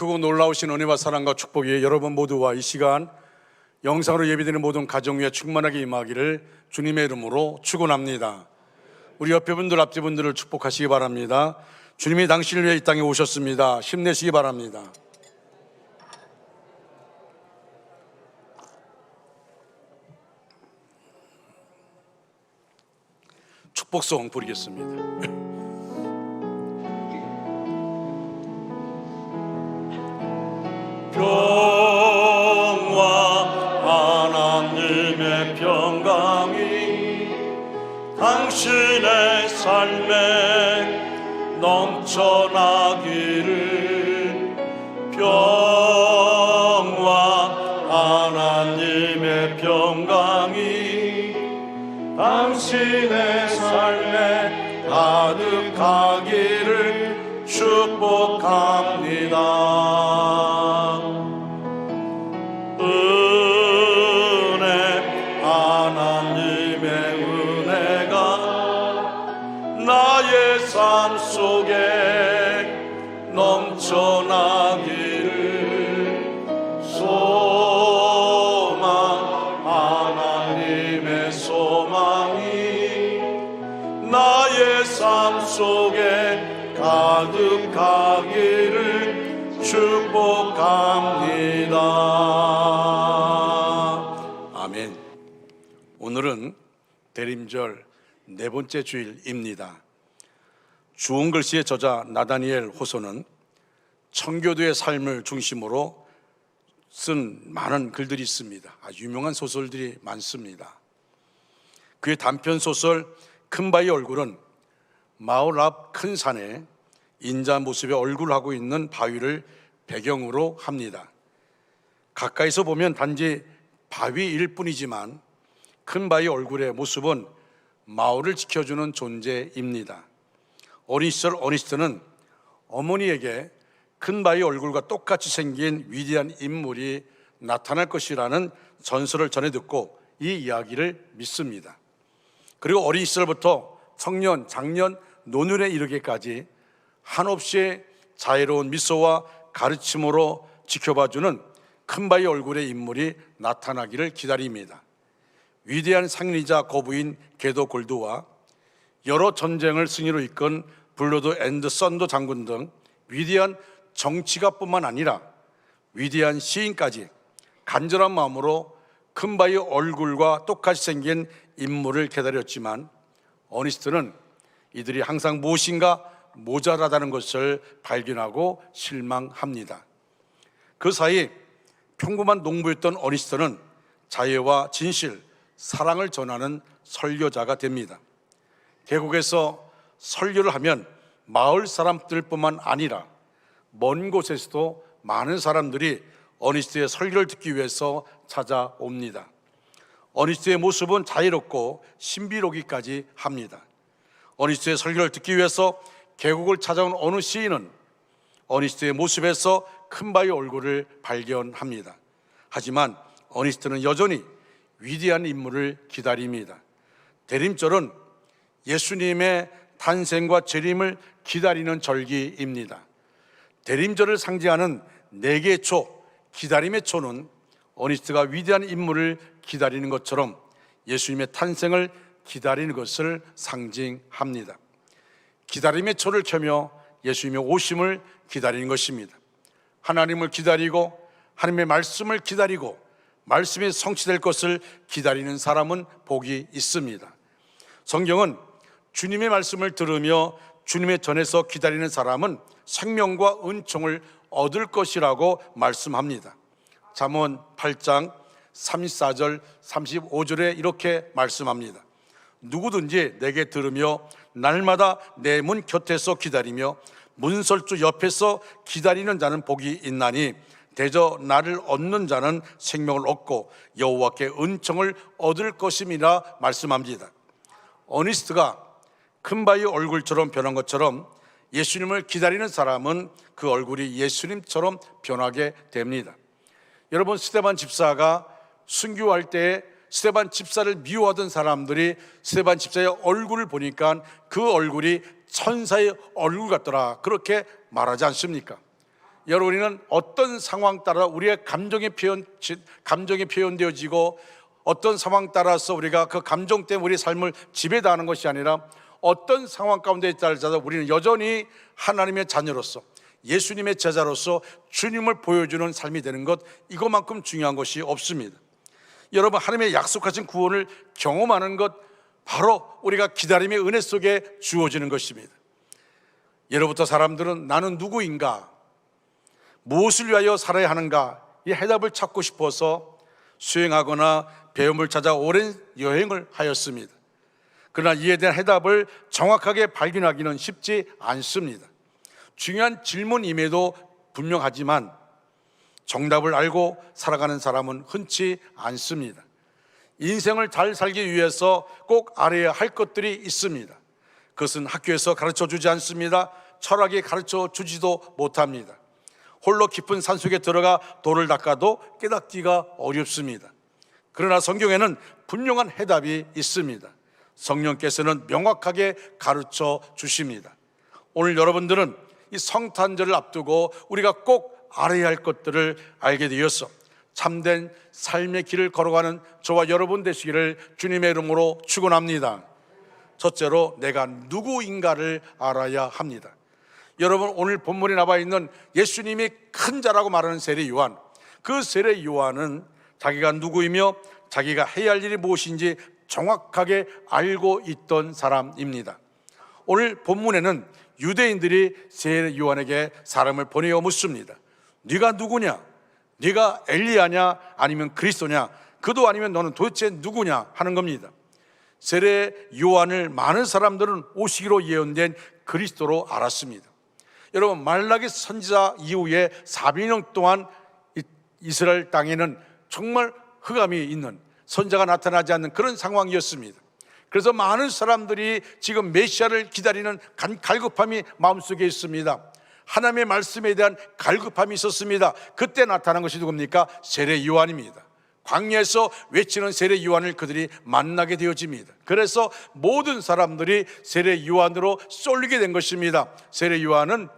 크고 놀라우신 은혜와 사랑과 축복이 여러분 모두와 이 시간 영상으로 예배드리는 모든 가정 위에 충만하게 임하기를 주님의 이름으로 축원합니다. 우리 옆에 분들 앞뒤 분들을 축복하시기 바랍니다. 주님이 당신을 위해 이 땅에 오셨습니다. 힘내시기 바랍니다. 축복송 부르겠습니다. 평화 하나님의 평강이 당신의 삶에 넘쳐나기를. 평화 하나님의 평강이 당신의 삶에 가득하기를 축복합니다. 하나님의 은혜가 나의 삶 속에 넘쳐나기를. 소망 하나님의 소망이 나의 삶 속에 가득하기를 축복합니다. 아멘. 오늘은 대림절 네 번째 주일입니다. 주홍 글씨의 저자 나다니엘 호소는 청교도의 삶을 중심으로 쓴 많은 글들이 있습니다. 아주 유명한 소설들이 많습니다. 그의 단편 소설 큰바위 얼굴은 마을 앞 큰 산에 인자 모습의 얼굴을 하고 있는 바위를 배경으로 합니다. 가까이서 보면 단지 바위일 뿐이지만 큰 바위 얼굴의 모습은 마을을 지켜주는 존재입니다. 어린 시절 어니스트는 어머니에게 큰 바위 얼굴과 똑같이 생긴 위대한 인물이 나타날 것이라는 전설을 전해 듣고 이 이야기를 믿습니다. 그리고 어린 시절부터 청년, 장년, 노년에 이르기까지 한없이 자애로운 미소와 가르침으로 지켜봐주는 큰 바위 얼굴의 인물이 나타나기를 기다립니다. 위대한 상인이자 거부인 게도 골드와 여러 전쟁을 승리로 이끈 블러드 앤드 썬더 장군 등 위대한 정치가뿐만 아니라 위대한 시인까지 간절한 마음으로 큰 바위 얼굴과 똑같이 생긴 인물을 기다렸지만 어니스트는 이들이 항상 무엇인가 모자라다는 것을 발견하고 실망합니다. 그 사이 평범한 농부였던 어니스트는 자애와 진실, 사랑을 전하는 설교자가 됩니다. 계곡에서 설교를 하면 마을 사람들뿐만 아니라 먼 곳에서도 많은 사람들이 어니스트의 설교를 듣기 위해서 찾아옵니다. 어니스트의 모습은 자유롭고 신비로기까지 합니다. 어니스트의 설교를 듣기 위해서 계곡을 찾아온 어느 시인은 어니스트의 모습에서 큰 바위 얼굴을 발견합니다. 하지만 어니스트는 여전히 위대한 인물을 기다립니다. 대림절은 예수님의 탄생과 재림을 기다리는 절기입니다. 대림절을 상징하는 네 개의 초, 기다림의 초는 어니스트가 위대한 인물을 기다리는 것처럼 예수님의 탄생을 기다리는 것을 상징합니다. 기다림의 초를 켜며 예수님의 오심을 기다리는 것입니다. 하나님을 기다리고 하나님의 말씀을 기다리고 말씀이 성취될 것을 기다리는 사람은 복이 있습니다. 성경은 주님의 말씀을 들으며 주님의 전에서 기다리는 사람은 생명과 은총을 얻을 것이라고 말씀합니다. 잠언 8장 34절 35절에 이렇게 말씀합니다. 누구든지 내게 들으며 날마다 내 문 곁에서 기다리며 문설주 옆에서 기다리는 자는 복이 있나니 대저 나를 얻는 자는 생명을 얻고 여호와께 은총을 얻을 것임이라 말씀합니다. 어니스트가 큰 바위 얼굴처럼 변한 것처럼 예수님을 기다리는 사람은 그 얼굴이 예수님처럼 변하게 됩니다. 여러분, 스데반 집사가 순교할 때 스데반 집사를 미워하던 사람들이 스데반 집사의 얼굴을 보니까 그 얼굴이 천사의 얼굴 같더라, 그렇게 말하지 않습니까? 여러분, 우리는 어떤 상황 따라 우리의 감정이 표현되어지고 어떤 상황 따라서 우리가 그 감정 때문에 우리 삶을 지배당하는 것이 아니라 어떤 상황 가운데 있다고 우리는 여전히 하나님의 자녀로서 예수님의 제자로서 주님을 보여주는 삶이 되는 것, 이것만큼 중요한 것이 없습니다. 여러분, 하나님의 약속하신 구원을 경험하는 것, 바로 우리가 기다림의 은혜 속에 주어지는 것입니다. 예로부터 사람들은 나는 누구인가, 무엇을 위하여 살아야 하는가, 이 해답을 찾고 싶어서 수행하거나 배움을 찾아 오랜 여행을 하였습니다. 그러나 이에 대한 해답을 정확하게 발견하기는 쉽지 않습니다. 중요한 질문임에도 분명하지만 정답을 알고 살아가는 사람은 흔치 않습니다. 인생을 잘 살기 위해서 꼭 알아야 할 것들이 있습니다. 그것은 학교에서 가르쳐 주지 않습니다. 철학이 가르쳐 주지도 못합니다. 홀로 깊은 산속에 들어가 돌을 닦아도 깨닫기가 어렵습니다. 그러나 성경에는 분명한 해답이 있습니다. 성령께서는 명확하게 가르쳐 주십니다. 오늘 여러분들은 이 성탄절을 앞두고 우리가 꼭 알아야 할 것들을 알게 되어서 참된 삶의 길을 걸어가는 저와 여러분 되시기를 주님의 이름으로 축원합니다. 첫째로, 내가 누구인가를 알아야 합니다. 여러분, 오늘 본문에 나와 있는 예수님이 큰 자라고 말하는 세례 요한, 그 세례 요한은 자기가 누구이며 자기가 해야 할 일이 무엇인지 정확하게 알고 있던 사람입니다. 오늘 본문에는 유대인들이 세례 요한에게 사람을 보내어 묻습니다. 네가 누구냐? 네가 엘리야냐? 아니면 그리스도냐? 그도 아니면 너는 도대체 누구냐? 하는 겁니다. 세례 요한을 많은 사람들은 오시기로 예언된 그리스도로 알았습니다. 여러분, 말라기 선지자 이후에 400년 동안 이스라엘 땅에는 정말 흑암이 있는, 선지자가 나타나지 않는 그런 상황이었습니다. 그래서 많은 사람들이 지금 메시아를 기다리는 갈급함이 마음속에 있습니다. 하나님의 말씀에 대한 갈급함이 있었습니다. 그때 나타난 것이 누굽니까? 세례 요한입니다. 광야에서 외치는 세례 요한을 그들이 만나게 되어집니다. 그래서 모든 사람들이 세례 요한으로 쏠리게 된 것입니다. 세례 요한은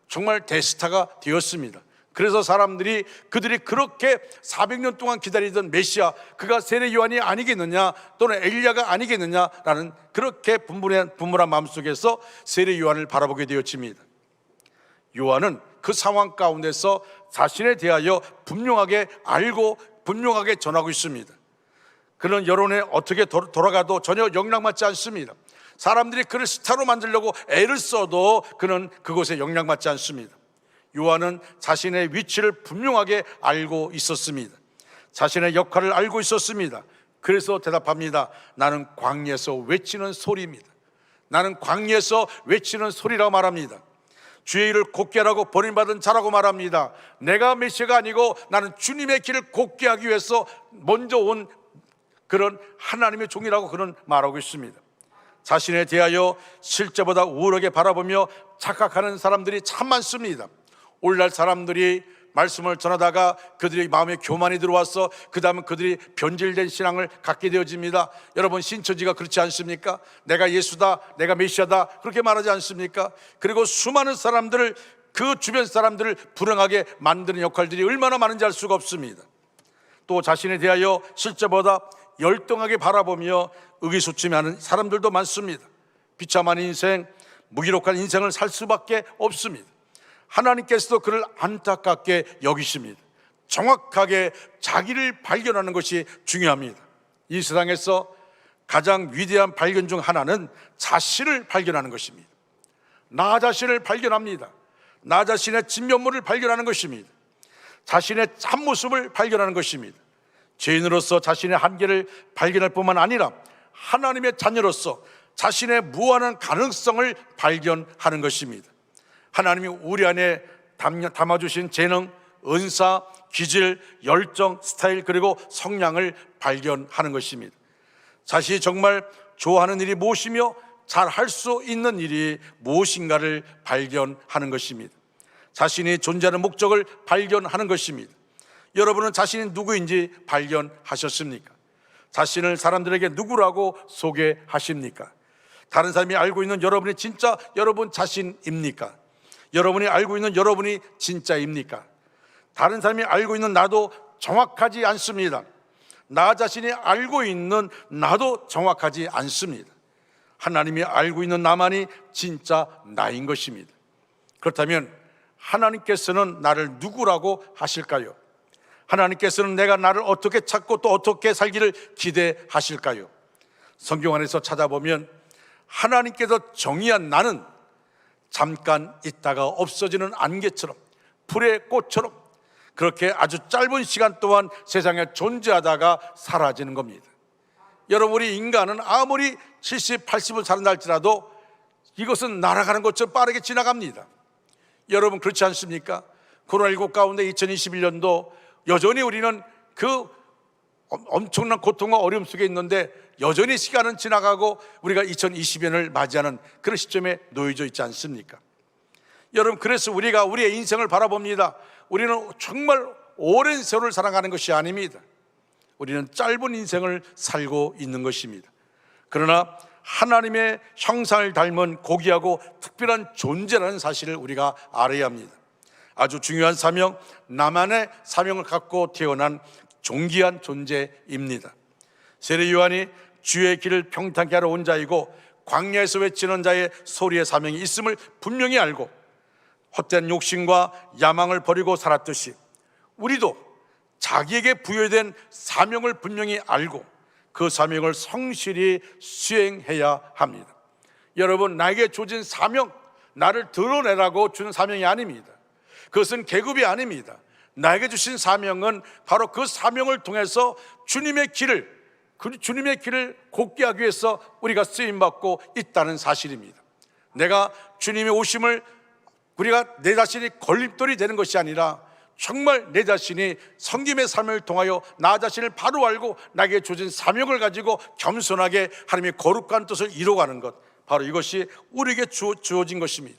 정말 대스타가 되었습니다. 그래서 사람들이 그들이 그렇게 400년 동안 기다리던 메시아, 그가 세례 요한이 아니겠느냐, 또는 엘리야가 아니겠느냐라는 그렇게 분분한 마음속에서 세례 요한을 바라보게 되어집니다. 요한은 그 상황 가운데서 자신에 대하여 분명하게 알고 분명하게 전하고 있습니다. 그는 여론에 어떻게 돌아가도 전혀 영향받지 않습니다. 사람들이 그를 스타로 만들려고 애를 써도 그는 그곳에 영향받지 않습니다. 요한은 자신의 위치를 분명하게 알고 있었습니다. 자신의 역할을 알고 있었습니다. 그래서 대답합니다. 나는 광야에서 외치는 소리입니다. 나는 광야에서 외치는 소리라고 말합니다. 주의 일을 곧게 하라고 버림받은 자라고 말합니다. 내가 메시아가 아니고 나는 주님의 길을 곧게 하기 위해서 먼저 온 그런 하나님의 종이라고 그는 말하고 있습니다. 자신에 대하여 실제보다 우월하게 바라보며 착각하는 사람들이 참 많습니다. 오늘날 사람들이 말씀을 전하다가 그들의 마음에 교만이 들어와서 그 다음에 그들이 변질된 신앙을 갖게 되어집니다. 여러분, 신천지가 그렇지 않습니까? 내가 예수다, 내가 메시아다, 그렇게 말하지 않습니까? 그리고 수많은 사람들을, 그 주변 사람들을 불행하게 만드는 역할들이 얼마나 많은지 알 수가 없습니다. 또 자신에 대하여 실제보다 열등하게 바라보며 의기소침해하는 사람들도 많습니다. 비참한 인생, 무기력한 인생을 살 수밖에 없습니다. 하나님께서도 그를 안타깝게 여기십니다. 정확하게 자기를 발견하는 것이 중요합니다. 이 세상에서 가장 위대한 발견 중 하나는 자신을 발견하는 것입니다. 나 자신을 발견합니다. 나 자신의 진면모를 발견하는 것입니다. 자신의 참모습을 발견하는 것입니다. 죄인으로서 자신의 한계를 발견할 뿐만 아니라 하나님의 자녀로서 자신의 무한한 가능성을 발견하는 것입니다. 하나님이 우리 안에 담아주신 재능, 은사, 기질, 열정, 스타일, 그리고 성량을 발견하는 것입니다. 자신이 정말 좋아하는 일이 무엇이며 잘 할 수 있는 일이 무엇인가를 발견하는 것입니다. 자신이 존재하는 목적을 발견하는 것입니다. 여러분은 자신이 누구인지 발견하셨습니까? 자신을 사람들에게 누구라고 소개하십니까? 다른 사람이 알고 있는 여러분이 진짜 여러분 자신입니까? 여러분이 알고 있는 여러분이 진짜입니까? 다른 사람이 알고 있는 나도 정확하지 않습니다. 나 자신이 알고 있는 나도 정확하지 않습니다. 하나님이 알고 있는 나만이 진짜 나인 것입니다. 그렇다면 하나님께서는 나를 누구라고 하실까요? 하나님께서는 내가 나를 어떻게 찾고 또 어떻게 살기를 기대하실까요? 성경 안에서 찾아보면 하나님께서 정의한 나는 잠깐 있다가 없어지는 안개처럼, 불의 꽃처럼 그렇게 아주 짧은 시간 동안 세상에 존재하다가 사라지는 겁니다. 여러분, 우리 인간은 아무리 70, 80을 산다 할지라도 이것은 날아가는 것처럼 빠르게 지나갑니다. 여러분, 그렇지 않습니까? 코로나19 가운데 2021년도 여전히 우리는 그 엄청난 고통과 어려움 속에 있는데 여전히 시간은 지나가고 우리가 2020년을 맞이하는 그런 시점에 놓여져 있지 않습니까? 여러분, 그래서 우리가 우리의 인생을 바라봅니다. 우리는 정말 오랜 세월을 살아가는 것이 아닙니다. 우리는 짧은 인생을 살고 있는 것입니다. 그러나 하나님의 형상을 닮은 고귀하고 특별한 존재라는 사실을 우리가 알아야 합니다. 아주 중요한 사명, 나만의 사명을 갖고 태어난 존귀한 존재입니다. 세례 요한이 주의 길을 평탄케 하러 온 자이고 광야에서 외치는 자의 소리의 사명이 있음을 분명히 알고 헛된 욕심과 야망을 버리고 살았듯이 우리도 자기에게 부여된 사명을 분명히 알고 그 사명을 성실히 수행해야 합니다. 여러분, 나에게 주어진 사명, 나를 드러내라고 주는 사명이 아닙니다. 그것은 계급이 아닙니다. 나에게 주신 사명은 바로 그 사명을 통해서 주님의 길을 곧게 하기 위해서 우리가 쓰임받고 있다는 사실입니다. 내가 주님의 오심을 내 자신이 걸림돌이 되는 것이 아니라 정말 내 자신이 섬김의 삶을 통하여 나 자신을 바로 알고 나에게 주어진 사명을 가지고 겸손하게 하나님의 거룩한 뜻을 이루어가는 것, 바로 이것이 우리에게 주어진 것입니다.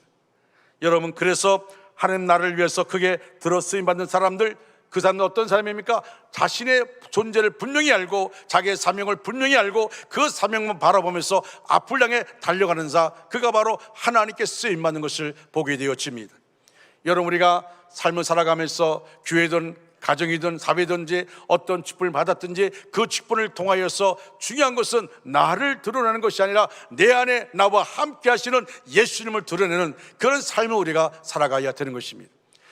여러분, 그래서 하나님 나라를 위해서 크게 들어 쓰임받는 사람들, 그 사람은 어떤 사람입니까? 자신의 존재를 분명히 알고 자기의 사명을 분명히 알고 그 사명만 바라보면서 앞을 향해 달려가는 자, 그가 바로 하나님께 쓰임받는 것을 보게 되어집니다. 여러분, 우리가 삶을 살아가면서 교회든 가정이든 사회든지 어떤 직분을 받았든지 그 직분을 통하여서 중요한 것은 나를 드러내는 것이 아니라 내 안에 나와 함께 하시는 예수님을 드러내는 그런 삶을 우리가 살아가야 되는 것입니다.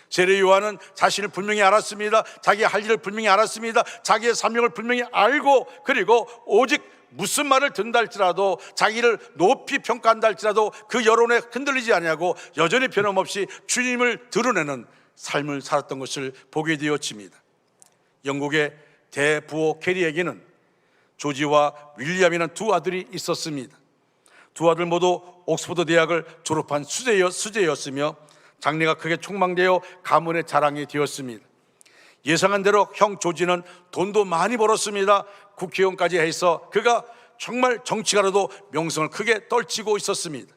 세례 요한은 자신을 분명히 알았습니다. 자기의 할 일을 분명히 알았습니다. 자기의 사명을 분명히 알고, 그리고 오직 무슨 말을 듣는다 할지라도, 자기를 높이 평가한다 할지라도 그 여론에 흔들리지 아니하고 여전히 변함없이 주님을 드러내는 삶을 살았던 것을 보게 되어집니다. 영국의 대부호 캐리에게는 조지와 윌리엄이라는 두 아들이 있었습니다. 두 아들 모두 옥스퍼드 대학을 졸업한 수재였으며 장래가 크게 촉망되어 가문의 자랑이 되었습니다. 예상한 대로 형 조지는 돈도 많이 벌었습니다. 국회의원까지 해서 그가 정말 정치가로도 명성을 크게 떨치고 있었습니다.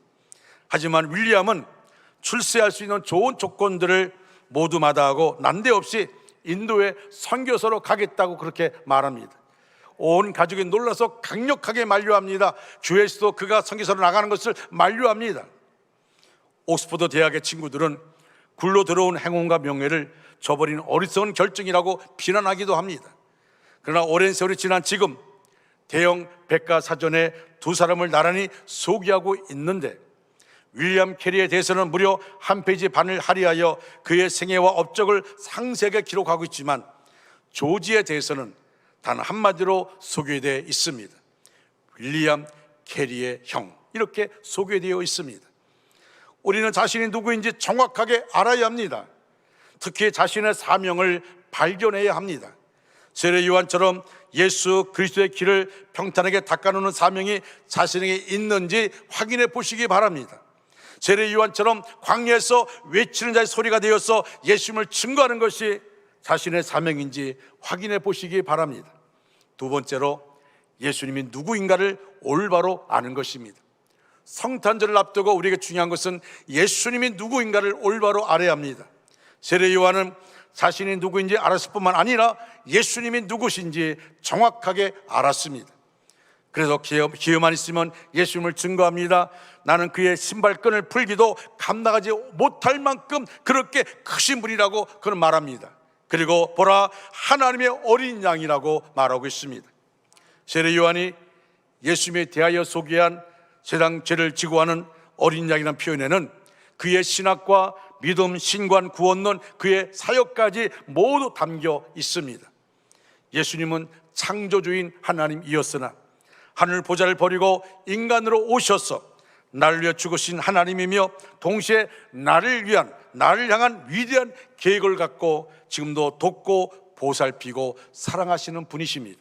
하지만 윌리엄은 출세할 수 있는 좋은 조건들을 모두 마다하고 난데없이 인도에 선교사로 가겠다고 그렇게 말합니다. 온 가족이 놀라서 강력하게 만류합니다. 교회에서도 그가 선교사로 나가는 것을 만류합니다. 옥스퍼드 대학의 친구들은 굴로 들어온 행운과 명예를 저버린 어리석은 결정이라고 비난하기도 합니다. 그러나 오랜 세월이 지난 지금 대형 백과사전에 두 사람을 나란히 소개하고 있는데 윌리엄 캐리에 대해서는 무려 한 페이지 반을 할애하여 그의 생애와 업적을 상세하게 기록하고 있지만 조지에 대해서는 단 한마디로 소개되어 있습니다. 윌리엄 캐리의 형, 이렇게 소개되어 있습니다. 우리는 자신이 누구인지 정확하게 알아야 합니다. 특히 자신의 사명을 발견해야 합니다. 세례 요한처럼 예수 그리스도의 길을 평탄하게 닦아놓는 사명이 자신에게 있는지 확인해 보시기 바랍니다. 세례 요한처럼 광야에서 외치는 자의 소리가 되어서 예수님을 증거하는 것이 자신의 사명인지 확인해 보시기 바랍니다. 두 번째로, 예수님이 누구인가를 올바로 아는 것입니다. 성탄절을 앞두고 우리에게 중요한 것은 예수님이 누구인가를 올바로 알아야 합니다. 세례 요한은 자신이 누구인지 알았을 뿐만 아니라 예수님이 누구신지 정확하게 알았습니다. 그래서 기회만 있으면 예수님을 증거합니다. 나는 그의 신발끈을 풀기도 감당하지 못할 만큼 그렇게 크신 분이라고 그는 말합니다. 그리고 보라, 하나님의 어린 양이라고 말하고 있습니다. 세례 요한이 예수님에 대하여 소개한 세상 죄를 지고 하는 어린 양이라는 표현에는 그의 신학과 믿음, 신관, 구원론, 그의 사역까지 모두 담겨 있습니다. 예수님은 창조주인 하나님이었으나 하늘 보좌를 버리고 인간으로 오셔서 나를 위해 죽으신 하나님이며 동시에 나를 향한 위대한 계획을 갖고 지금도 돕고 보살피고 사랑하시는 분이십니다.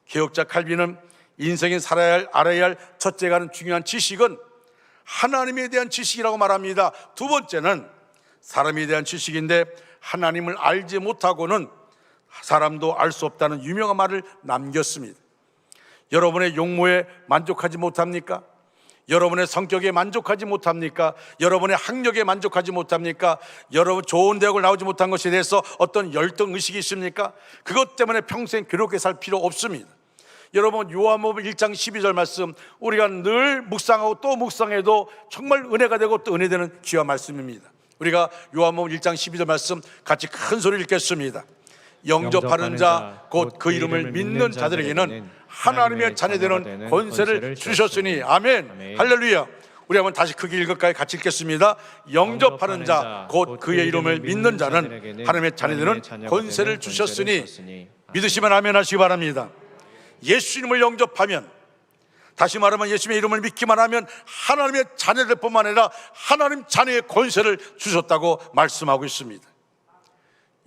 개혁자 칼빈은 인생에 알아야 할 첫째가 하는 중요한 지식은 하나님에 대한 지식이라고 말합니다. 두 번째는 사람에 대한 지식인데, 하나님을 알지 못하고는 사람도 알 수 없다는 유명한 말을 남겼습니다. 여러분의 용모에 만족하지 못합니까? 여러분의 성격에 만족하지 못합니까? 여러분의 학력에 만족하지 못합니까? 여러분 좋은 대학을 나오지 못한 것에 대해서 어떤 열등의식이 있습니까? 그것 때문에 평생 괴롭게 살 필요 없습니다. 여러분, 요한복음 1장 12절 말씀, 우리가 늘 묵상하고 또 묵상해도 정말 은혜가 되고 또 은혜되는 귀한 말씀입니다. 우리가 요한복음 1장 12절 말씀 같이 큰 소리를 읽겠습니다. 영접하는 자 곧 그 이름을 믿는 자들에게는 하나님의 자녀되는 권세를 주셨으니. 아멘. 할렐루야. 우리 한번 다시 크게 읽을까요? 같이 읽겠습니다. 영접하는 자 곧 그의 이름을 믿는 자는 하나님의 자녀되는 권세를 주셨으니. 믿으시면 아멘 하시기 바랍니다. 예수님을 영접하면, 다시 말하면 예수님의 이름을 믿기만 하면 하나님의 자녀될 뿐만 아니라 하나님 자녀의 권세를 주셨다고 말씀하고 있습니다.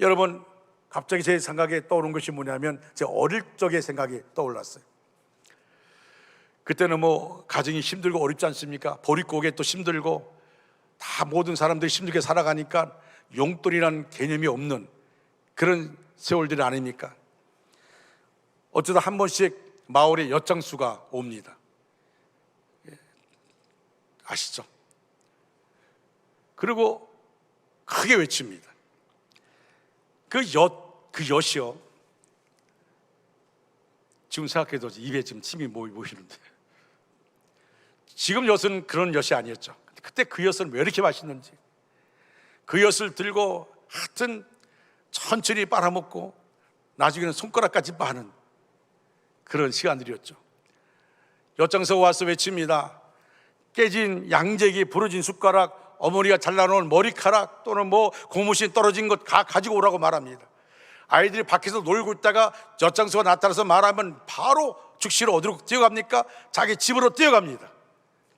여러분, 갑자기 제 생각에 떠오른 것이 뭐냐면 제 어릴 적의 생각이 떠올랐어요. 그때는 가정이 힘들고 어렵지 않습니까? 보릿고개 또 힘들고 다 모든 사람들이 힘들게 살아가니까 용돈이라는 개념이 없는 그런 세월들이 아닙니까? 어쩌다 한 번씩 마을에 엿장수가 옵니다. 아시죠? 그리고 크게 외칩니다. 그 엿이요, 지금 생각해도 입에 지금 침이 모이는데, 지금 엿은 그런 엿이 아니었죠. 그때 그 엿은 왜 이렇게 맛있는지, 그 엿을 들고 하여튼 천천히 빨아먹고 나중에는 손가락까지 빠는 그런 시간들이었죠. 엿장서가 와서 외칩니다. 깨진 양재기, 부러진 숟가락, 어머니가 잘라놓은 머리카락 또는 고무신 떨어진 것 가지고 오라고 말합니다. 아이들이 밖에서 놀고 있다가 엿장서가 나타나서 말하면 바로 즉시로 어디로 뛰어갑니까? 자기 집으로 뛰어갑니다.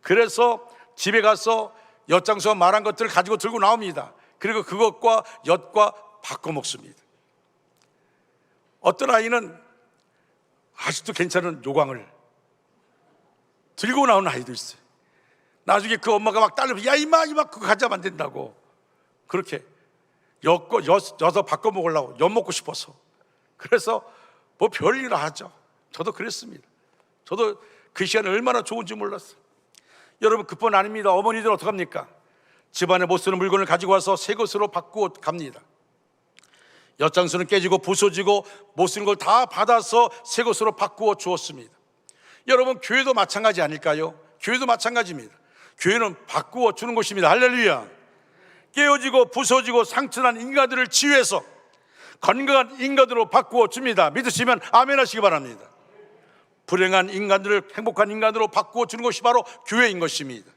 그래서 집에 가서 엿장서가 말한 것들을 가지고 들고 나옵니다. 그리고 그것과 엿과 바꿔 먹습니다. 어떤 아이는 아직도 괜찮은 요광을 들고 나오는 아이도 있어요. 나중에 그 엄마가 막 딸려서 야 이마 그거 가져가면 안 된다고, 그렇게 엿서 바꿔 먹으려고, 엿 먹고 싶어서. 그래서 별일을 하죠. 저도 그랬습니다. 저도 그 시간에 얼마나 좋은지 몰랐어요. 여러분, 그뿐 아닙니다. 어머니들 어떡합니까? 집안에 못 쓰는 물건을 가지고 와서 새 것으로 바꾸어 갑니다. 엿장수는 깨지고 부서지고 못 쓰는 걸 다 받아서 새 것으로 바꾸어 주었습니다. 여러분, 교회도 마찬가지 아닐까요? 교회도 마찬가지입니다. 교회는 바꾸어 주는 것입니다. 할렐루야. 깨어지고 부서지고 상처난 인간들을 치유해서 건강한 인간으로 바꾸어 줍니다. 믿으시면 아멘 하시기 바랍니다. 불행한 인간들을 행복한 인간으로 바꾸어 주는 것이 바로 교회인 것입니다.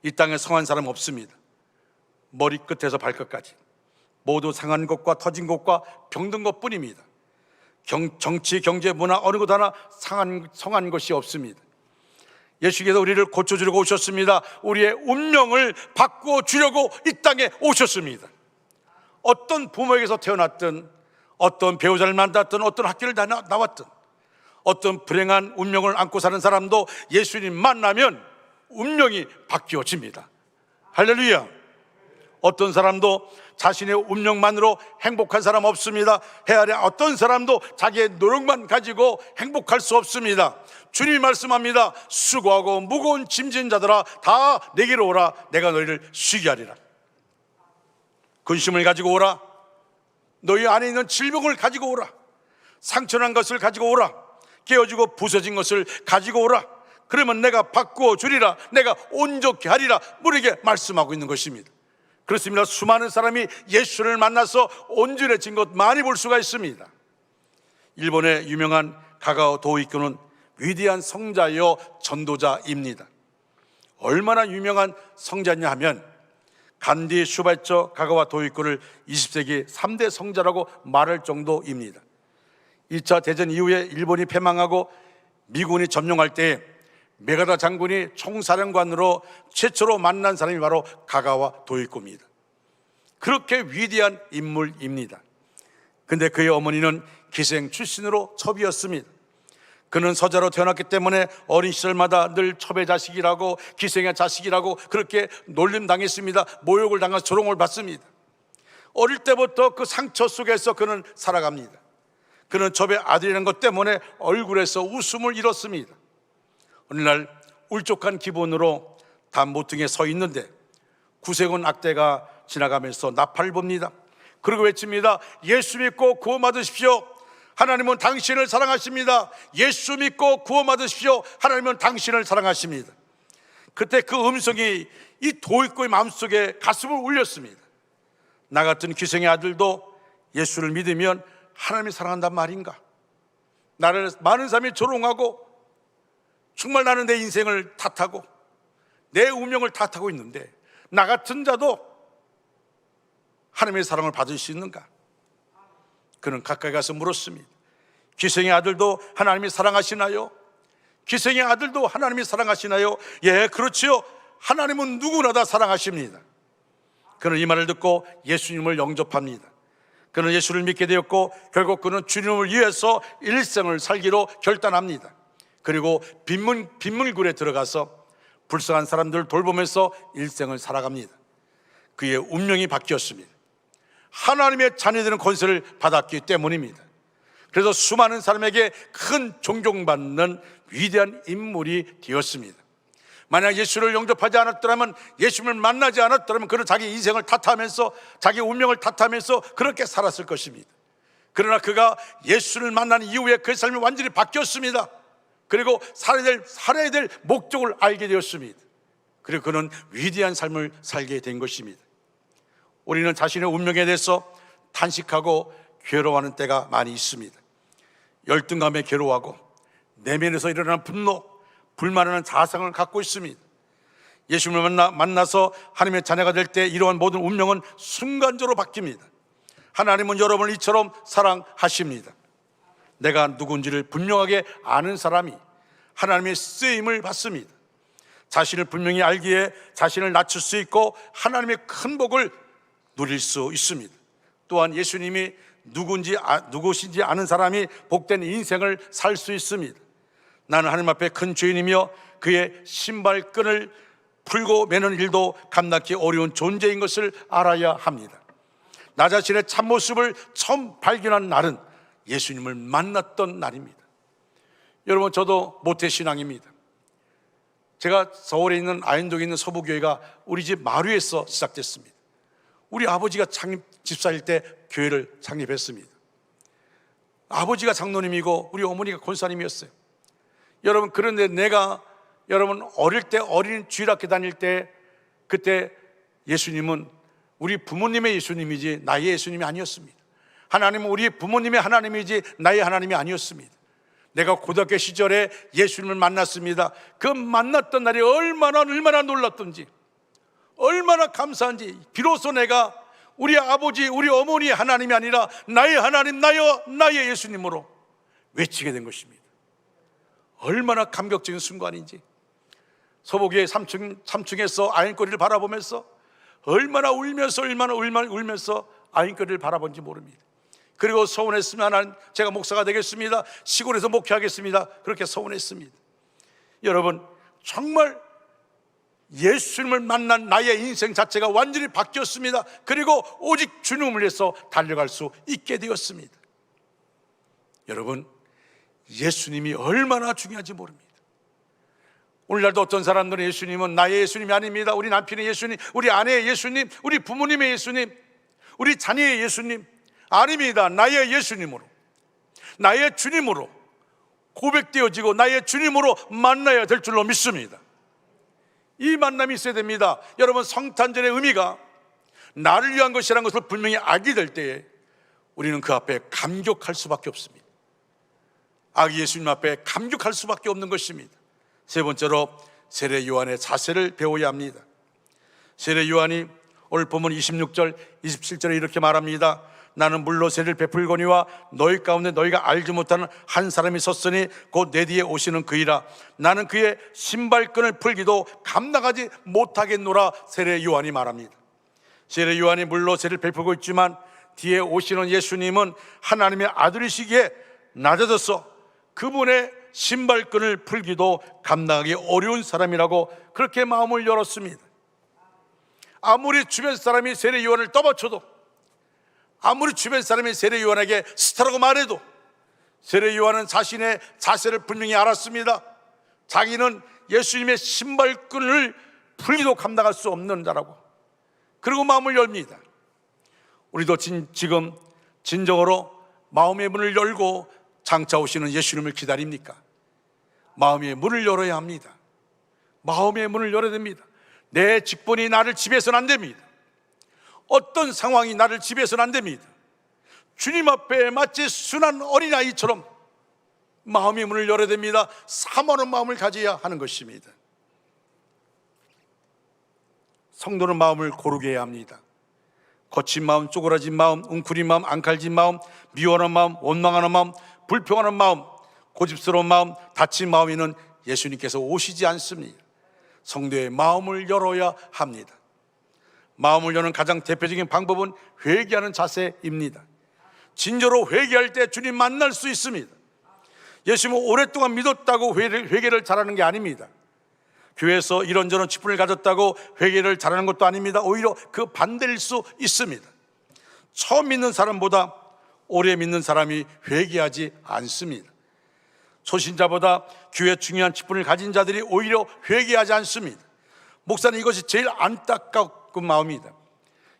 이 땅에 성한 사람 없습니다. 머리끝에서 발끝까지 모두 상한 것과 터진 것과 병든 것뿐입니다. 정치, 경제, 문화 어느 것 하나 성한 것이 없습니다. 예수께서 우리를 고쳐주려고 오셨습니다. 우리의 운명을 바꾸어 주려고 이 땅에 오셨습니다. 어떤 부모에게서 태어났든, 어떤 배우자를 만났든, 어떤 학교를 나왔든, 어떤 불행한 운명을 안고 사는 사람도 예수님 만나면 운명이 바뀌어집니다. 할렐루야. 어떤 사람도 자신의 운명만으로 행복한 사람 없습니다. 해아래 어떤 사람도 자기의 노력만 가지고 행복할 수 없습니다. 주님이 말씀합니다. 수고하고 무거운 짐진 자들아 다 내게로 오라. 내가 너희를 쉬게 하리라. 근심을 가지고 오라. 너희 안에 있는 질병을 가지고 오라. 상처난 것을 가지고 오라. 깨어지고 부서진 것을 가지고 오라. 그러면 내가 바꾸어 주리라. 내가 온전케 하리라. 우리에게 말씀하고 있는 것입니다. 그렇습니다. 수많은 사람이 예수를 만나서 온전해진 것 많이 볼 수가 있습니다. 일본의 유명한 가가오 도이코는 위대한 성자여 전도자입니다. 얼마나 유명한 성자냐 하면 간디, 슈발처, 가가와 도이코를 20세기 3대 성자라고 말할 정도입니다. 2차 대전 이후에 일본이 패망하고 미군이 점령할 때 메가다 장군이 총사령관으로 최초로 만난 사람이 바로 가가와 도이코입니다. 그렇게 위대한 인물입니다. 근데 그의 어머니는 기생 출신으로 첩이었습니다. 그는 서자로 태어났기 때문에 어린 시절마다 늘 첩의 자식이라고, 기생의 자식이라고 그렇게 놀림당했습니다. 모욕을 당해서 조롱을 받습니다. 어릴 때부터 그 상처 속에서 그는 살아갑니다. 그는 첩의 아들이라는 것 때문에 얼굴에서 웃음을 잃었습니다. 어느 날 울적한 기분으로 담 모퉁이에 서 있는데 구세군 악대가 지나가면서 나팔을 봅니다. 그리고 외칩니다. 예수 믿고 구원받으십시오. 하나님은 당신을 사랑하십니다. 예수 믿고 구원받으십시오. 하나님은 당신을 사랑하십니다. 그때 그 음성이 이 도이코의 마음속에 가슴을 울렸습니다. 나 같은 기생의 아들도 예수를 믿으면 하나님이 사랑한단 말인가? 나를 많은 사람이 조롱하고 정말 나는 내 인생을 탓하고 내 운명을 탓하고 있는데 나 같은 자도 하나님의 사랑을 받을 수 있는가? 그는 가까이 가서 물었습니다. 기생의 아들도 하나님이 사랑하시나요? 기생의 아들도 하나님이 사랑하시나요? 예, 그렇지요. 하나님은 누구나 다 사랑하십니다. 그는 이 말을 듣고 예수님을 영접합니다. 그는 예수를 믿게 되었고 결국 그는 주님을 위해서 일생을 살기로 결단합니다. 그리고 빗물굴에 들어가서 불쌍한 사람들을 돌보면서 일생을 살아갑니다. 그의 운명이 바뀌었습니다. 하나님의 자녀되는 권세를 받았기 때문입니다. 그래서 수많은 사람에게 큰 존경받는 위대한 인물이 되었습니다. 만약 예수를 영접하지 않았더라면, 예수님을 만나지 않았더라면 그는 자기 인생을 탓하면서 자기 운명을 탓하면서 그렇게 살았을 것입니다. 그러나 그가 예수를 만난 이후에 그의 삶이 완전히 바뀌었습니다. 그리고 살아야 될 목적을 알게 되었습니다. 그리고 그는 위대한 삶을 살게 된 것입니다. 우리는 자신의 운명에 대해서 탄식하고 괴로워하는 때가 많이 있습니다. 열등감에 괴로워하고 내면에서 일어나는 분노, 불만하는 자상을 갖고 있습니다. 예수님을 만나서 하나님의 자녀가 될 때 이러한 모든 운명은 순간적으로 바뀝니다. 하나님은 여러분을 이처럼 사랑하십니다. 내가 누군지를 분명하게 아는 사람이 하나님의 쓰임을 받습니다. 자신을 분명히 알기에 자신을 낮출 수 있고 하나님의 큰 복을 누릴 수 있습니다. 또한 예수님이 누구신지 아는 사람이 복된 인생을 살 수 있습니다. 나는 하나님 앞에 큰 죄인이며 그의 신발끈을 풀고 매는 일도 감당하기 어려운 존재인 것을 알아야 합니다. 나 자신의 참모습을 처음 발견한 날은 예수님을 만났던 날입니다. 여러분, 저도 모태신앙입니다. 제가 서울에 있는 아현동에 있는 서부교회가 우리 집 마루에서 시작됐습니다. 우리 아버지가 집사일 때 교회를 창립했습니다. 아버지가 장로님이고 우리 어머니가 권사님이었어요. 여러분, 그런데 여러분 어릴 때 어린 주일학교 다닐 때 그때 예수님은 우리 부모님의 예수님이지 나의 예수님이 아니었습니다. 하나님은 우리 부모님의 하나님이지 나의 하나님이 아니었습니다. 내가 고등학교 시절에 예수님을 만났습니다. 그 만났던 날이 얼마나 놀랐던지, 얼마나 감사한지, 비로소 내가 우리 아버지, 우리 어머니의 하나님이 아니라 나의 하나님, 나의 예수님으로 외치게 된 것입니다. 얼마나 감격적인 순간인지. 서보기의 3층에서 아인거리를 바라보면서 얼마나 울면서 아인거리를 바라본지 모릅니다. 그리고 소원했으면 하나님, 제가 목사가 되겠습니다. 시골에서 목회하겠습니다. 그렇게 소원했습니다. 여러분, 정말 예수님을 만난 나의 인생 자체가 완전히 바뀌었습니다. 그리고 오직 주님을 위해서 달려갈 수 있게 되었습니다. 여러분, 예수님이 얼마나 중요한지 모릅니다. 오늘날도 어떤 사람들은 예수님은 나의 예수님이 아닙니다. 우리 남편의 예수님, 우리 아내의 예수님, 우리 부모님의 예수님, 우리 자녀의 예수님 아닙니다. 나의 예수님으로, 나의 주님으로 고백되어지고 나의 주님으로 만나야 될 줄로 믿습니다. 이 만남이 있어야 됩니다. 여러분, 성탄절의 의미가 나를 위한 것이라는 것을 분명히 알게 될 때에 우리는 그 앞에 감격할 수밖에 없습니다. 아기 예수님 앞에 감격할 수밖에 없는 것입니다. 세 번째로 세례 요한의 자세를 배워야 합니다. 세례 요한이 오늘 본문 26절 27절에 이렇게 말합니다. 나는 물로 세례를 베풀거니와 너희 가운데 너희가 알지 못하는 한 사람이 섰으니 곧 내 뒤에 오시는 그이라. 나는 그의 신발끈을 풀기도 감당하지 못하겠노라. 세례 요한이 말합니다. 세례 요한이 물로 세례를 베풀고 있지만 뒤에 오시는 예수님은 하나님의 아들이시기에 낮아져서 그분의 신발끈을 풀기도 감당하기 어려운 사람이라고 그렇게 마음을 열었습니다. 아무리 주변 사람이 세례 요한을 떠받쳐도, 아무리 주변 사람이 세례 요한에게 스타라고 말해도 세례 요한은 자신의 자세를 분명히 알았습니다. 자기는 예수님의 신발끈을 풀기도 감당할 수 없는 자라고. 그리고 마음을 엽니다. 우리도 지금 진정으로 마음의 문을 열고 장차 오시는 예수님을 기다립니까? 마음의 문을 열어야 합니다. 마음의 문을 열어야 됩니다. 내 직분이 나를 지배해서는 안 됩니다. 어떤 상황이 나를 지배해서는 안 됩니다. 주님 앞에 마치 순한 어린아이처럼 마음의 문을 열어야 됩니다. 사모하는 마음을 가져야 하는 것입니다. 성도는 마음을 고르게 해야 합니다. 거친 마음, 쪼그라진 마음, 웅크린 마음, 앙칼진 마음, 미워하는 마음, 원망하는 마음, 불평하는 마음, 고집스러운 마음, 다친 마음에는 예수님께서 오시지 않습니다. 성도의 마음을 열어야 합니다. 마음을 여는 가장 대표적인 방법은 회개하는 자세입니다. 진정으로 회개할 때 주님 만날 수 있습니다. 예수님은 오랫동안 믿었다고 회개를 잘하는 게 아닙니다. 교회에서 이런저런 직분을 가졌다고 회개를 잘하는 것도 아닙니다. 오히려 그 반대일 수 있습니다. 처음 믿는 사람보다 오래 믿는 사람이 회개하지 않습니다. 초신자보다 교회 중요한 직분을 가진 자들이 오히려 회개하지 않습니다. 목사는 이것이 제일 안타까운 마음입니다.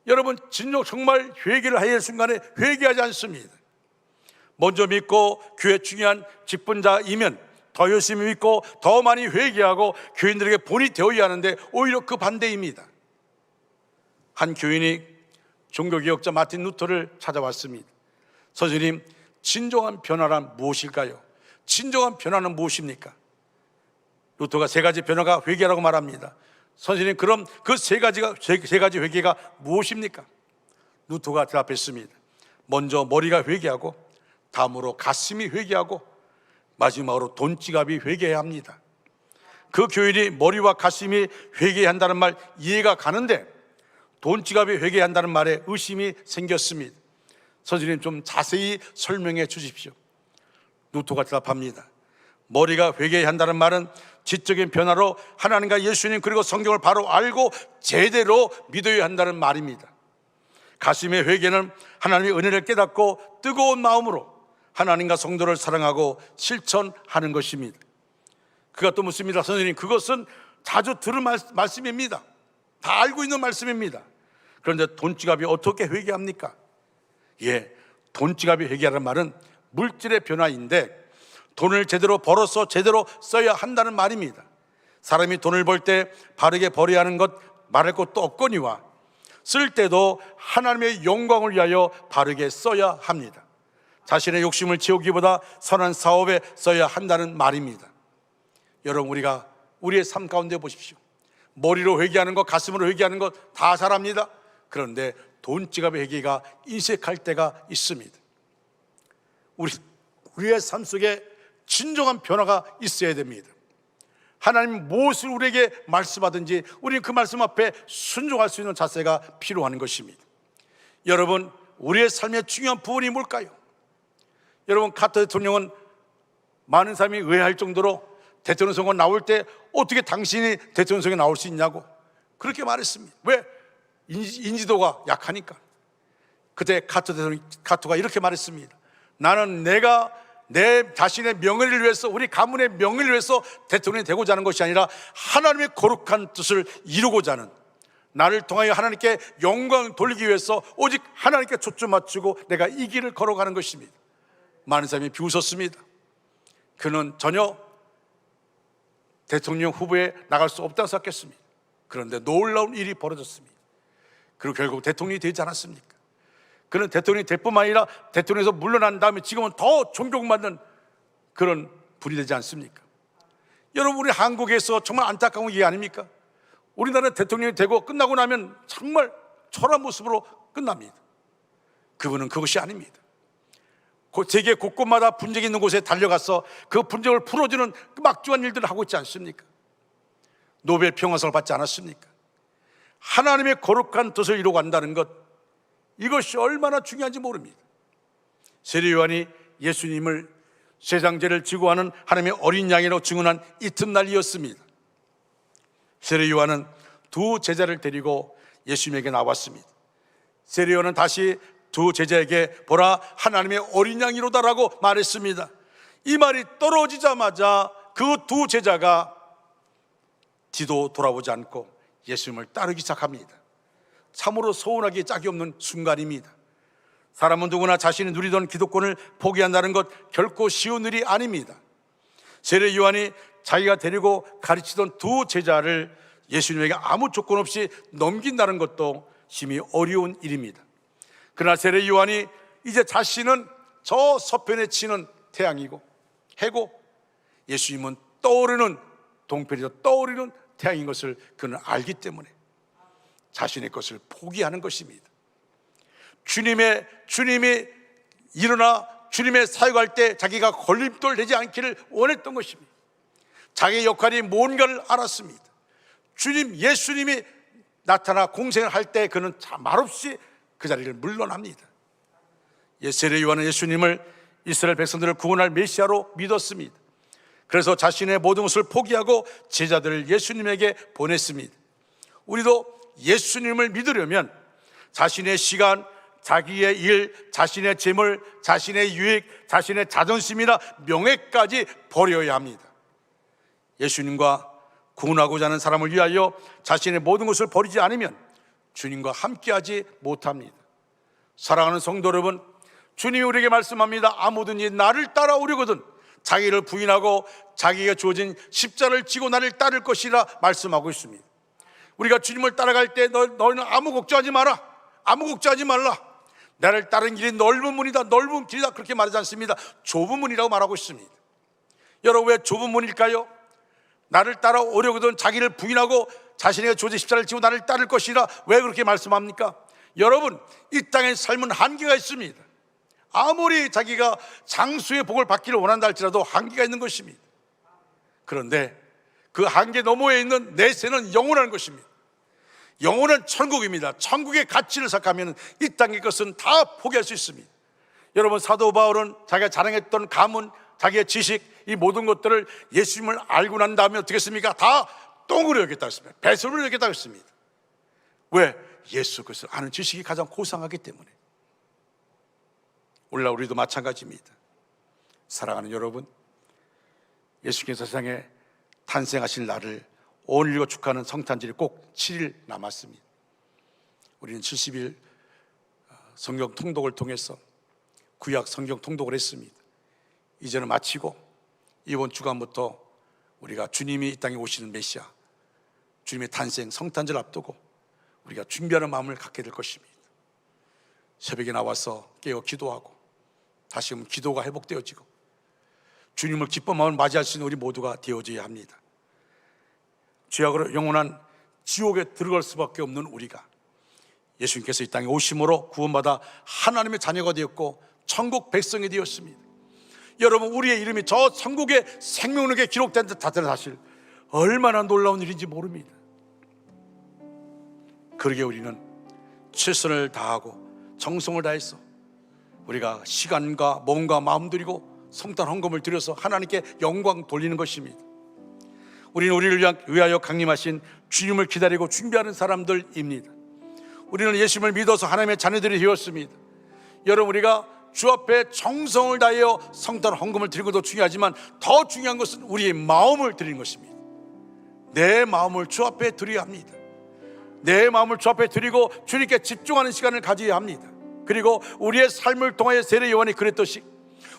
여러분, 진정 정말 회개를 해야 할 순간에 회개하지 않습니다. 먼저 믿고 교회 중요한 직분자이면 더 열심히 믿고 더 많이 회개하고 교인들에게 본이 되어야 하는데 오히려 그 반대입니다. 한 교인이 종교개혁자 마틴 루터를 찾아왔습니다. 선생님, 진정한 변화란 무엇일까요? 진정한 변화는 무엇입니까? 루터가 세 가지 변화가 회개라고 말합니다. 선생님, 그럼 그 세 가지 회개가 무엇입니까? 루터가 대답했습니다. 먼저 머리가 회개하고, 다음으로 가슴이 회개하고, 마지막으로 돈지갑이 회개해야 합니다. 그 교인이 머리와 가슴이 회개해야 한다는 말 이해가 가는데 돈지갑이 회개해야 한다는 말에 의심이 생겼습니다. 선생님, 좀 자세히 설명해 주십시오. 루터가 대답합니다. 머리가 회개해야 한다는 말은 지적인 변화로 하나님과 예수님 그리고 성경을 바로 알고 제대로 믿어야 한다는 말입니다. 가슴의 회개는 하나님의 은혜를 깨닫고 뜨거운 마음으로 하나님과 성도를 사랑하고 실천하는 것입니다. 그가 또 묻습니다. 선생님, 그것은 자주 들은 말씀입니다. 다 알고 있는 말씀입니다. 그런데 돈지갑이 어떻게 회개합니까? 돈지갑이 회개하는 말은 물질의 변화인데 돈을 제대로 벌어서 제대로 써야 한다는 말입니다. 사람이 돈을 벌 때 바르게 벌어야 하는 것 말할 것도 없거니와 쓸 때도 하나님의 영광을 위하여 바르게 써야 합니다. 자신의 욕심을 채우기보다 선한 사업에 써야 한다는 말입니다. 여러분, 우리가 우리의 삶 가운데 보십시오. 머리로 회개하는 것, 가슴으로 회개하는 것 다 잘합니다. 그런데 돈지갑의 회개가 인색할 때가 있습니다. 우리의 삶 속에 진정한 변화가 있어야 됩니다. 하나님 무엇을 우리에게 말씀하든지 우리는 그 말씀 앞에 순종할 수 있는 자세가 필요한 것입니다. 여러분, 우리의 삶의 중요한 부분이 뭘까요? 여러분, 카터 대통령은 많은 사람이 의아할 정도로 대통령 선거 나올 때 어떻게 당신이 대통령 선거에 나올 수 있냐고 그렇게 말했습니다. 왜? 인지도가 약하니까. 그때 카터가 이렇게 말했습니다. 나는 내가 내 자신의 명예를 위해서, 우리 가문의 명예를 위해서 대통령이 되고자 하는 것이 아니라 하나님의 거룩한 뜻을 이루고자 하는, 나를 통하여 하나님께 영광 돌리기 위해서 오직 하나님께 초점 맞추고 내가 이 길을 걸어가는 것입니다. 많은 사람이 비웃었습니다. 그는 전혀 대통령 후보에 나갈 수 없다고 생각했습니다. 그런데 놀라운 일이 벌어졌습니다. 그리고 결국 대통령이 되지 않았습니까? 그는 대통령이 될 뿐만 아니라 대통령에서 물러난 다음에 지금은 더 존경받는 그런 분이 되지 않습니까? 여러분, 우리 한국에서 정말 안타까운 게 아닙니까? 우리나라 대통령이 되고 끝나고 나면 정말 초라한 모습으로 끝납니다. 그분은 그것이 아닙니다. 세계 곳곳마다 분쟁이 있는 곳에 달려가서 그 분쟁을 풀어주는 그 막중한 일들을 하고 있지 않습니까? 노벨 평화상을 받지 않았습니까? 하나님의 거룩한 뜻을 이루고 간다는 것, 이것이 얼마나 중요한지 모릅니다. 세례 요한이 예수님을 세상 죄를 지고 하는 하나님의 어린 양이라고 증언한 이튿날이었습니다. 세례 요한은 두 제자를 데리고 예수님에게 나왔습니다. 세례 요한은 다시 두 제자에게 보라, 하나님의 어린 양이로다라고 말했습니다. 이 말이 떨어지자마자 그 두 제자가 뒤도 돌아보지 않고 예수님을 따르기 시작합니다. 참으로 서운하기에 짝이 없는 순간입니다. 사람은 누구나 자신이 누리던 기득권을 포기한다는 것 결코 쉬운 일이 아닙니다. 세례 요한이 자기가 데리고 가르치던 두 제자를 예수님에게 아무 조건 없이 넘긴다는 것도 심히 어려운 일입니다. 그러나 세례 요한이 이제 자신은 저 서편에 치는 태양이고 해고, 예수님은 떠오르는 동편에서 떠오르는 태양인 것을 그는 알기 때문에 자신의 것을 포기하는 것입니다. 주님이 일어나 주님의 사역할 때 자기가 걸림돌 되지 않기를 원했던 것입니다. 자기의 역할이 뭔가를 알았습니다. 예수님이 나타나 공생을 할 때 그는 말없이 그 자리를 물러납니다. 세례 요한은 예수님을 이스라엘 백성들을 구원할 메시아로 믿었습니다. 그래서 자신의 모든 것을 포기하고 제자들을 예수님에게 보냈습니다. 우리도 예수님을 믿으려면 자신의 시간, 자기의 일, 자신의 재물, 자신의 유익, 자신의 자존심이나 명예까지 버려야 합니다. 예수님과 구원하고자 하는 사람을 위하여 자신의 모든 것을 버리지 않으면 주님과 함께하지 못합니다. 사랑하는 성도 여러분, 주님이 우리에게 말씀합니다. 아무든지 나를 따라오려거든 자기를 부인하고 자기에게 주어진 십자를 지고 나를 따를 것이라 말씀하고 있습니다. 우리가 주님을 따라갈 때 너희는 아무 걱정하지 마라, 아무 걱정하지 말라, 나를 따르는 길이 넓은 문이다, 넓은 길이다, 그렇게 말하지 않습니다. 좁은 문이라고 말하고 있습니다. 여러분, 왜 좁은 문일까요? 나를 따라오려거든 자기를 부인하고 자신에게 주어진 십자를 지고 나를 따를 것이라, 왜 그렇게 말씀합니까? 여러분, 이 땅의 삶은 한계가 있습니다. 아무리 자기가 장수의 복을 받기를 원한다 할지라도 한계가 있는 것입니다. 그런데 그 한계 너머에 있는 내세는 영원한 것입니다. 영원한 천국입니다. 천국의 가치를 생각하면 이 땅의 것은 다 포기할 수 있습니다. 여러분, 사도 바울은 자기가 자랑했던 가문, 자기의 지식, 이 모든 것들을 예수님을 알고 난 다음에 어떻게 했습니까? 다 똥으로 여겼다고 했습니다. 배설로 여겼다고 했습니다. 왜? 예수 그리스도를 아는 지식이 가장 고상하기 때문에. 오늘날 우리도 마찬가지입니다. 사랑하는 여러분, 예수께서 세상에 탄생하신 날을 온 인류가 축하하는 성탄절이 꼭 7일 남았습니다. 우리는 70일 성경 통독을 통해서 구약 성경 통독을 했습니다. 이제는 마치고 이번 주간부터 우리가 주님이 이 땅에 오시는 메시아, 주님의 탄생 성탄절 앞두고 우리가 준비하는 마음을 갖게 될 것입니다. 새벽에 나와서 깨어 기도하고 다시금 기도가 회복되어지고 주님을 기쁜 마음을 맞이할 수 있는 우리 모두가 되어져야 합니다. 죄악으로 영원한 지옥에 들어갈 수밖에 없는 우리가 예수님께서 이 땅에 오심으로 구원받아 하나님의 자녀가 되었고 천국 백성이 되었습니다. 여러분, 우리의 이름이 저 천국의 생명록에 기록된 듯하다는 사실, 얼마나 놀라운 일인지 모릅니다. 그러게 우리는 최선을 다하고 정성을 다해서 우리가 시간과 몸과 마음 들이고 성탄 헌금을 드려서 하나님께 영광 돌리는 것입니다. 우리는 우리를 위하여 강림하신 주님을 기다리고 준비하는 사람들입니다. 우리는 예수님을 믿어서 하나님의 자녀들이 되었습니다. 여러분, 우리가 주 앞에 정성을 다하여 성탄 헌금을 드리는 것도 중요하지만 더 중요한 것은 우리의 마음을 드리는 것입니다. 내 마음을 주 앞에 드려야 합니다. 내 마음을 주 앞에 드리고 주님께 집중하는 시간을 가져야 합니다. 그리고 우리의 삶을 통하여 세례 요한이 그랬듯이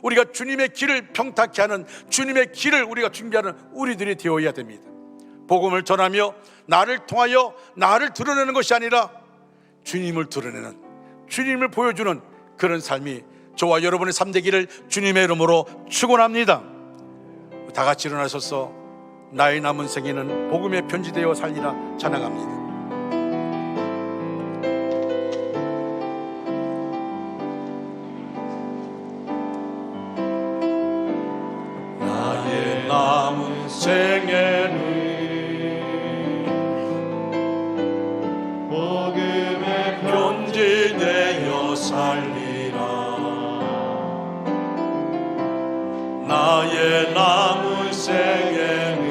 우리가 주님의 길을 평탁케 하는, 주님의 길을 우리가 준비하는 우리들이 되어야 됩니다. 복음을 전하며 나를 통하여 나를 드러내는 것이 아니라 주님을 드러내는, 주님을 보여주는 그런 삶이 저와 여러분의 삶 되기를 주님의 이름으로 축원합니다. 다 같이 일어나셔서 나의 남은 생에는 복음에 편지되어 살리라 찬양합니다. 나의 남은 생에는 복음에 편지되어 살리라. 나의 남은 생에는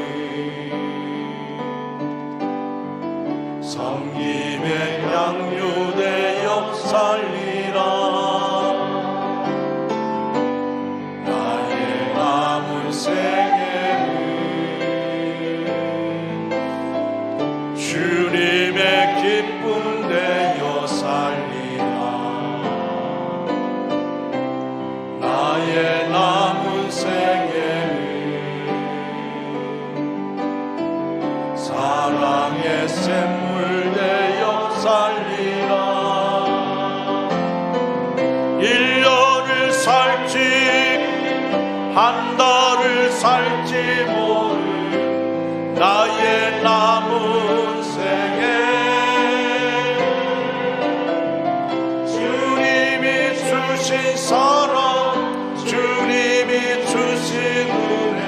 성김에 양육되어 살리라. 나의 남은 생에는 주님의 기쁨 되어 살리라. 나의 남은 생에는 사랑의 샘물 되어 살리라. 1년을 살지 한 달을 살지 모를 나의 남은 생에 주님이 주신 사랑, 주님이 주신 은혜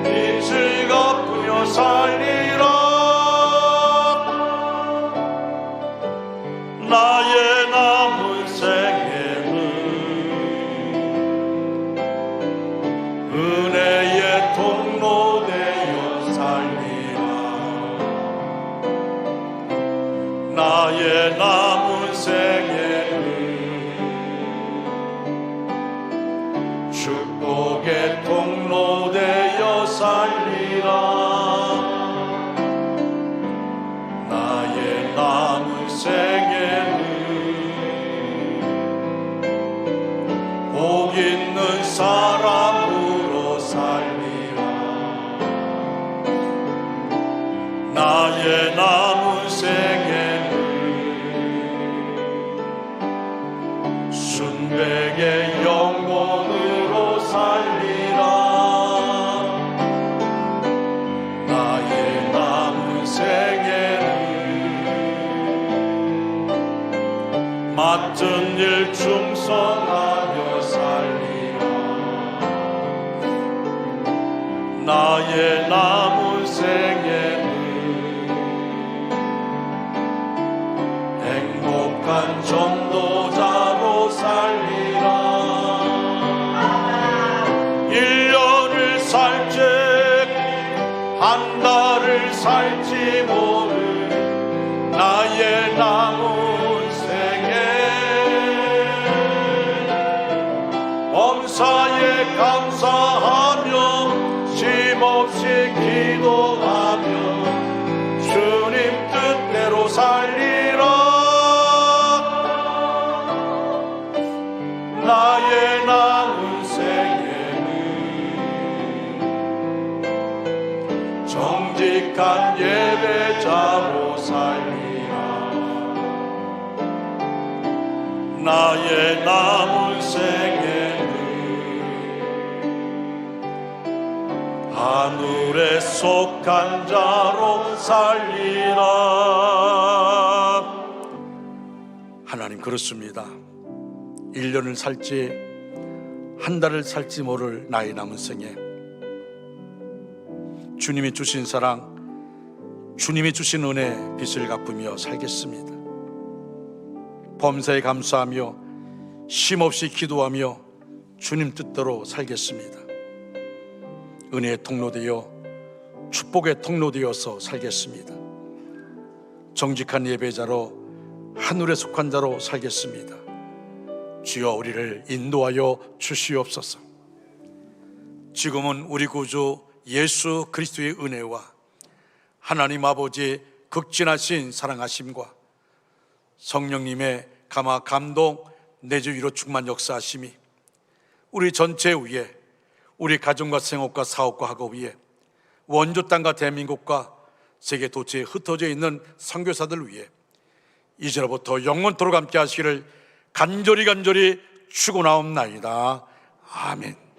빛을 갚으며 살리라. 나의 남은 생에는 은혜의 통로 되어 살리라. 나의 남은 생에는 축복의 통로 되어 살리라. 나의 남은 생에는 복 있는 사람으로 살리라. 나의 남은 생에는 순백의 영혼으로 살리라. 나의 남은 생에는 맡은 일 충성하며 살리라. 나의 남은 생에는 행복한 전도자로 살리라. 1년을 살지 한 달을 살지 모를 나의 남은 생에 범사에 감사하며 쉼없이 기도하며 주님 뜻대로 살리라. 나의 남은 생에는 정직한 예배자로 살리라. 나의 남은 생에는 하늘에 속한 자로 살리라. 하나님, 그렇습니다. 1년을 살지 한 달을 살지 모를 나의 남은 생에 주님이 주신 사랑, 주님이 주신 은혜 빛을 갚으며 살겠습니다. 범사에 감사하며 쉼없이 기도하며 주님 뜻대로 살겠습니다. 은혜의 통로되어 축복의 통로되어서 살겠습니다. 정직한 예배자로 하늘에 속한 자로 살겠습니다. 주여, 우리를 인도하여 주시옵소서. 지금은 우리 구주 예수 그리스도의 은혜와 하나님 아버지의 극진하신 사랑하심과 성령님의 감화 감동 내주 위로 충만 역사하심이 우리 전체 위에, 우리 가정과 생업과 사업과 학업 위에, 원조 땅과 대한민국과 세계 도처에 흩어져 있는 선교사들 위해 이제로부터 영원토록 함께 하시기를 간절히 축원하옵나이다. 아멘.